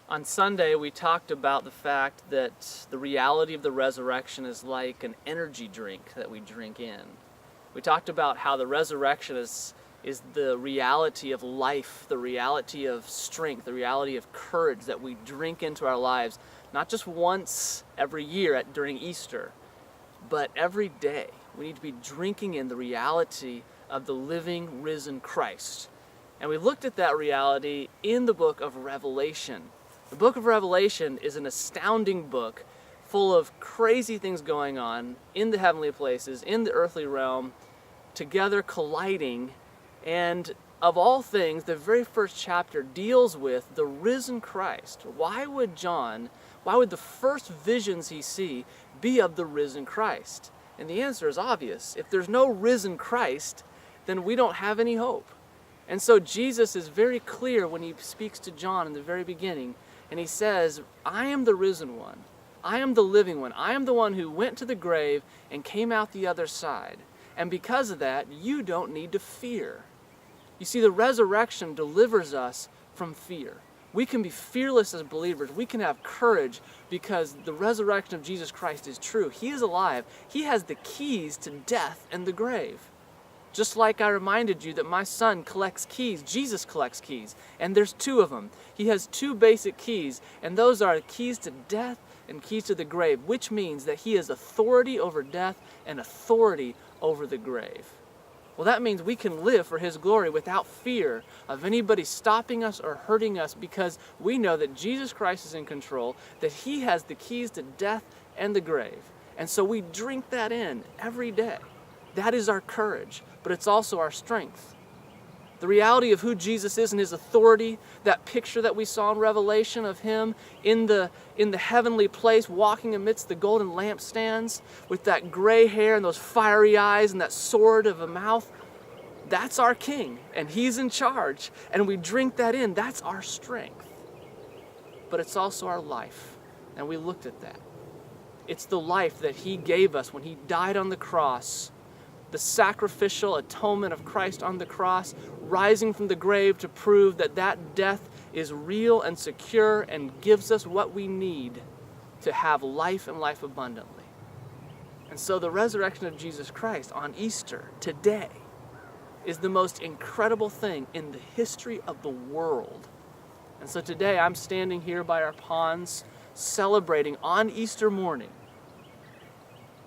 On Sunday, we talked about the fact that the reality of the resurrection is like an energy drink that we drink in. We talked about how the resurrection is the reality of life, the reality of strength, the reality of courage that we drink into our lives, not just once every year during Easter, but every day. We need to be drinking in the reality of the living, risen Christ. And we looked at that reality in the book of Revelation. The book of Revelation is an astounding book full of crazy things going on in the heavenly places, in the earthly realm, together colliding. And of all things, the very first chapter deals with the risen Christ. Why would the first visions he see be of the risen Christ? And the answer is obvious. If there's no risen Christ, then we don't have any hope. And so Jesus is very clear when he speaks to John in the very beginning, and he says, I am the risen one. I am the living one. I am the one who went to the grave and came out the other side. And because of that, you don't need to fear. You see, the resurrection delivers us from fear. We can be fearless as believers. We can have courage because the resurrection of Jesus Christ is true. He is alive. He has the keys to death and the grave. Just like I reminded you that my son collects keys, Jesus collects keys, and there's two of them. He has two basic keys, and those are keys to death and keys to the grave, which means that he has authority over death and authority over the grave. Well, that means we can live for his glory without fear of anybody stopping us or hurting us because we know that Jesus Christ is in control, that he has the keys to death and the grave. And so we drink that in every day. That is our courage, but it's also our strength. The reality of who Jesus is and his authority, that picture that we saw in Revelation of him in the heavenly place walking amidst the golden lampstands with that gray hair and those fiery eyes and that sword of a mouth, that's our king and he's in charge and we drink that in. That's our strength. But it's also our life, and we looked at that. It's the life that he gave us when he died on the cross. The sacrificial atonement of Christ on the cross, rising from the grave to prove that that death is real and secure and gives us what we need to have life and life abundantly. And so the resurrection of Jesus Christ on Easter today is the most incredible thing in the history of the world. And so today I'm standing here by our ponds celebrating on Easter morning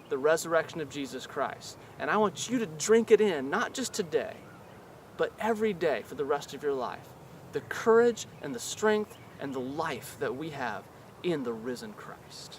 the resurrection of Jesus Christ. And I want you to drink it in, not just today, but every day for the rest of your life. The courage and the strength and the life that we have in the risen Christ.